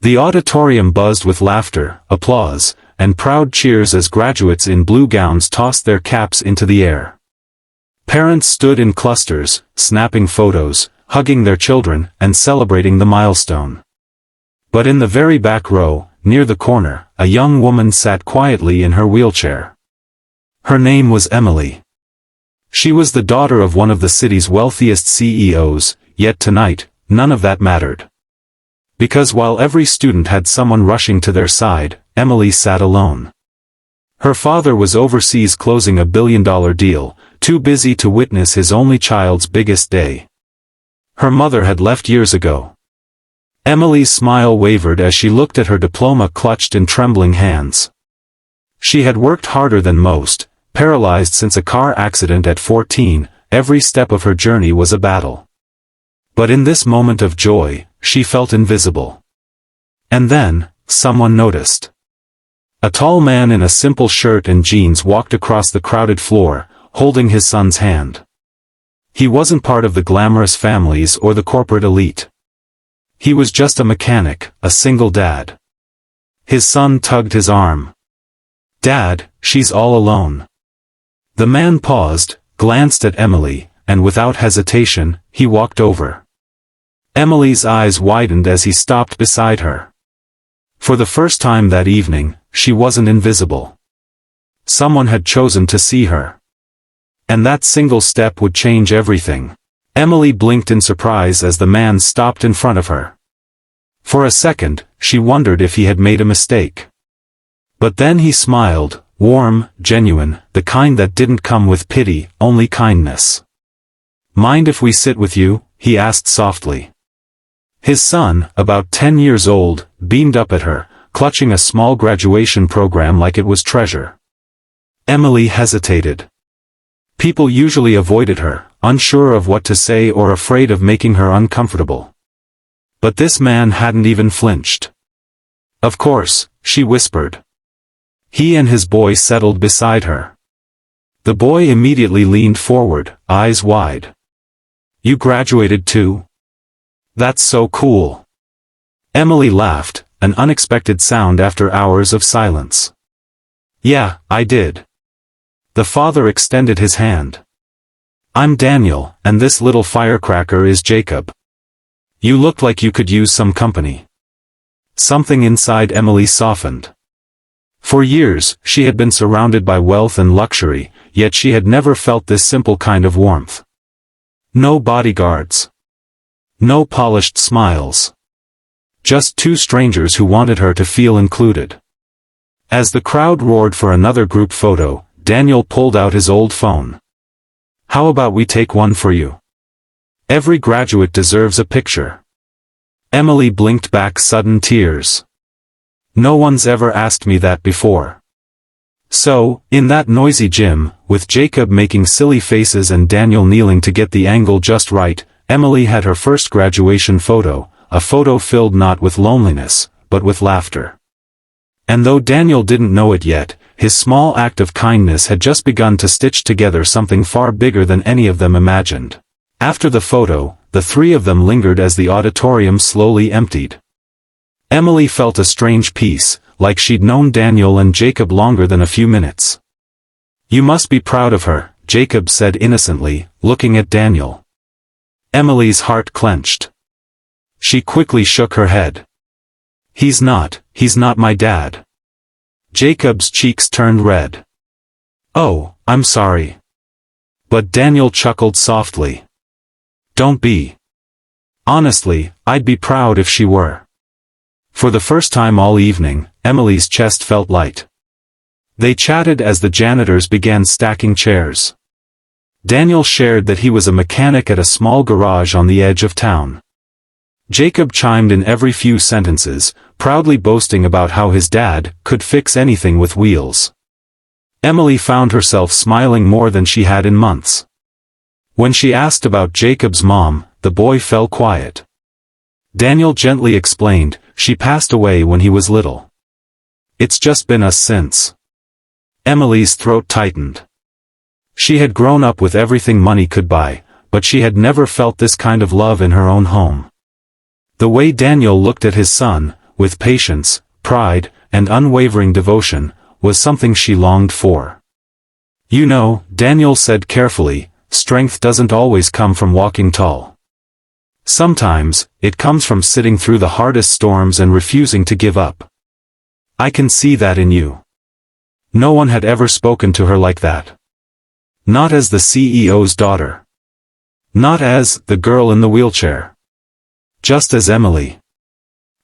The auditorium buzzed with laughter, applause, and proud cheers as graduates in blue gowns tossed their caps into the air. Parents stood in clusters, snapping photos, hugging their children, and celebrating the milestone. But in the very back row, near the corner, a young woman sat quietly in her wheelchair. Her name was Emily. She was the daughter of one of the city's wealthiest CEOs, yet tonight, none of that mattered. Because while every student had someone rushing to their side, Emily sat alone. Her father was overseas closing a billion-dollar deal, too busy to witness his only child's biggest day. Her mother had left years ago. Emily's smile wavered as she looked at her diploma clutched in trembling hands. She had worked harder than most, paralyzed since a car accident at 14, every step of her journey was a battle. But in this moment of joy, she felt invisible. And then, someone noticed. A tall man in a simple shirt and jeans walked across the crowded floor, holding his son's hand. He wasn't part of the glamorous families or the corporate elite. He was just a mechanic, a single dad. His son tugged his arm. "Dad, she's all alone." The man paused, glanced at Emily, and without hesitation, he walked over. Emily's eyes widened as he stopped beside her. For the first time that evening, she wasn't invisible. Someone had chosen to see her. And that single step would change everything. Emily blinked in surprise as the man stopped in front of her. For a second, she wondered if he had made a mistake. But then he smiled, warm, genuine, the kind that didn't come with pity, only kindness. "Mind if we sit with you?" he asked softly. His son, about 10 years old, beamed up at her, clutching a small graduation program like it was treasure. Emily hesitated. People usually avoided her, unsure of what to say or afraid of making her uncomfortable. But this man hadn't even flinched. "Of course," she whispered. He and his boy settled beside her. The boy immediately leaned forward, eyes wide. "You graduated too? That's so cool." Emily laughed, an unexpected sound after hours of silence. "Yeah, I did." The father extended his hand. "I'm Daniel, and this little firecracker is Jacob. You look like you could use some company." Something inside Emily softened. For years, she had been surrounded by wealth and luxury, yet she had never felt this simple kind of warmth. No bodyguards. No polished smiles. Just two strangers who wanted her to feel included. As the crowd roared for another group photo, Daniel pulled out his old phone. "How about we take one for you? Every graduate deserves a picture." Emily blinked back sudden tears. "No one's ever asked me that before." So, in that noisy gym, with Jacob making silly faces and Daniel kneeling to get the angle just right, Emily had her first graduation photo, a photo filled not with loneliness, but with laughter. And though Daniel didn't know it yet, his small act of kindness had just begun to stitch together something far bigger than any of them imagined. After the photo, the three of them lingered as the auditorium slowly emptied. Emily felt a strange peace, like she'd known Daniel and Jacob longer than a few minutes. "You must be proud of her," Jacob said innocently, looking at Daniel. Emily's heart clenched. She quickly shook her head. He's not my dad." Jacob's cheeks turned red. "Oh, I'm sorry." But Daniel chuckled softly. "Don't be. Honestly, I'd be proud if she were." For the first time all evening, Emily's chest felt light. They chatted as the janitors began stacking chairs. Daniel shared that he was a mechanic at a small garage on the edge of town. Jacob chimed in every few sentences, proudly boasting about how his dad could fix anything with wheels. Emily found herself smiling more than she had in months. When she asked about Jacob's mom, the boy fell quiet. Daniel gently explained, "She passed away when he was little. It's just been us since." Emily's throat tightened. She had grown up with everything money could buy, but she had never felt this kind of love in her own home. The way Daniel looked at his son, with patience, pride, and unwavering devotion, was something she longed for. "You know," Daniel said carefully, "strength doesn't always come from walking tall. Sometimes, it comes from sitting through the hardest storms and refusing to give up. I can see that in you." No one had ever spoken to her like that. Not as the CEO's daughter. Not as the girl in the wheelchair. Just as Emily.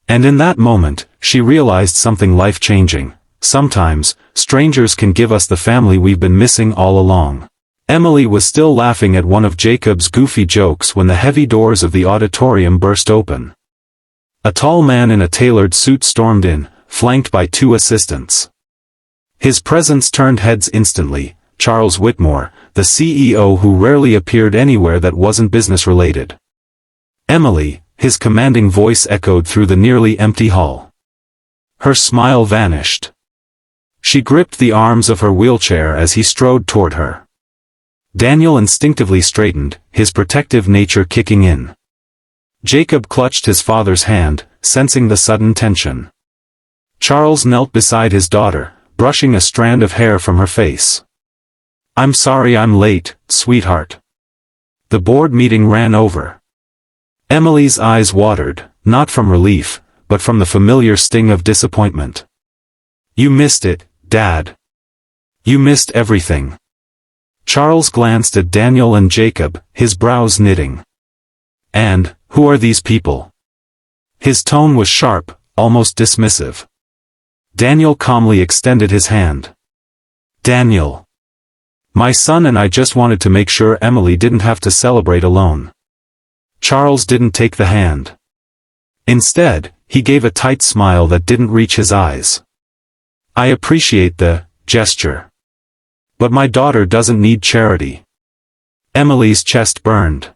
And in that moment, she realized something life-changing. Sometimes, strangers can give us the family we've been missing all along. Emily was still laughing at one of Jacob's goofy jokes when the heavy doors of the auditorium burst open. A tall man in a tailored suit stormed in, flanked by 2 assistants. His presence turned heads instantly. Charles Whitmore, the CEO who rarely appeared anywhere that wasn't business-related. "Emily," his commanding voice echoed through the nearly empty hall. Her smile vanished. She gripped the arms of her wheelchair as he strode toward her. Daniel instinctively straightened, his protective nature kicking in. Jacob clutched his father's hand, sensing the sudden tension. Charles knelt beside his daughter, brushing a strand of hair from her face. "I'm sorry I'm late, sweetheart." The board meeting ran over. Emily's eyes watered, not from relief, but from the familiar sting of disappointment. "You missed it, Dad. You missed everything." Charles glanced at Daniel and Jacob, his brows knitting. "And, who are these people?" His tone was sharp, almost dismissive. Daniel calmly extended his hand. "Daniel. My son and I just wanted to make sure Emily didn't have to celebrate alone." Charles didn't take the hand. Instead, he gave a tight smile that didn't reach his eyes. "I appreciate the gesture. But my daughter doesn't need charity." Emily's chest burned.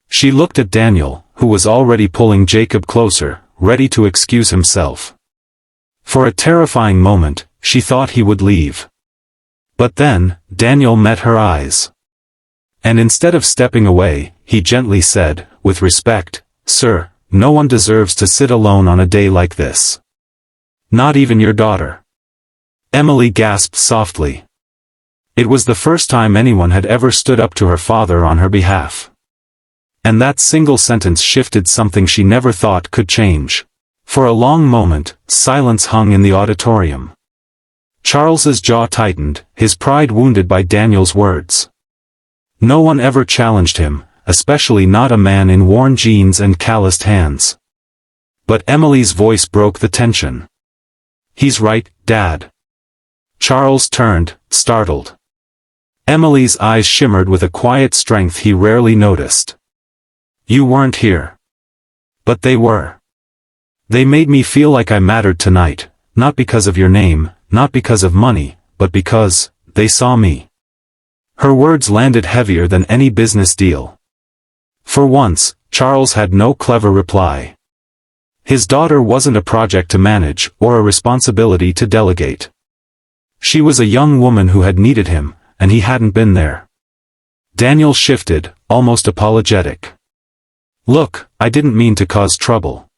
She looked at Daniel, who was already pulling Jacob closer, ready to excuse himself. For a terrifying moment, she thought he would leave. But then, Daniel met her eyes. And instead of stepping away, he gently said, with respect, "Sir, no one deserves to sit alone on a day like this. Not even your daughter." Emily gasped softly. It was the first time anyone had ever stood up to her father on her behalf. And that single sentence shifted something she never thought could change. For a long moment, silence hung in the auditorium. Charles's jaw tightened, his pride wounded by Daniel's words. No one ever challenged him, especially not a man in worn jeans and calloused hands. But Emily's voice broke the tension. "He's right, Dad." Charles turned, startled. Emily's eyes shimmered with a quiet strength he rarely noticed. "You weren't here. But they were. They made me feel like I mattered tonight, not because of your name, not because of money, but because they saw me." Her words landed heavier than any business deal. For once, Charles had no clever reply. His daughter wasn't a project to manage or a responsibility to delegate. She was a young woman who had needed him, and he hadn't been there. Daniel shifted, almost apologetic. "Look, I didn't mean to cause trouble.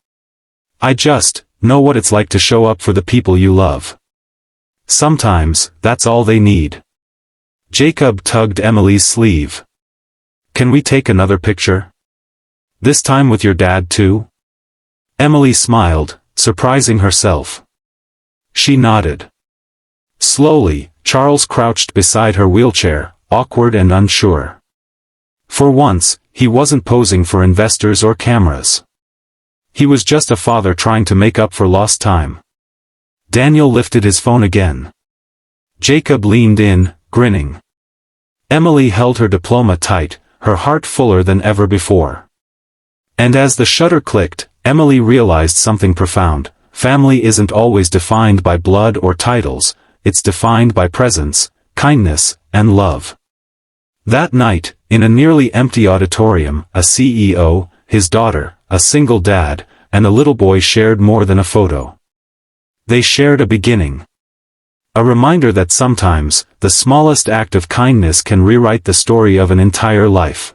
I just know what it's like to show up for the people you love. Sometimes, that's all they need." Jacob tugged Emily's sleeve. "Can we take another picture? This time with your dad too?" Emily smiled, surprising herself. She nodded. Slowly, Charles crouched beside her wheelchair, awkward and unsure. For once, he wasn't posing for investors or cameras. He was just a father trying to make up for lost time. Daniel lifted his phone again. Jacob leaned in, grinning. Emily held her diploma tight, her heart fuller than ever before. And as the shutter clicked, Emily realized something profound. Family isn't always defined by blood or titles, it's defined by presence, kindness, and love. That night, in a nearly empty auditorium, a CEO, his daughter, a single dad, and a little boy shared more than a photo. They shared a beginning. A reminder that sometimes, the smallest act of kindness can rewrite the story of an entire life.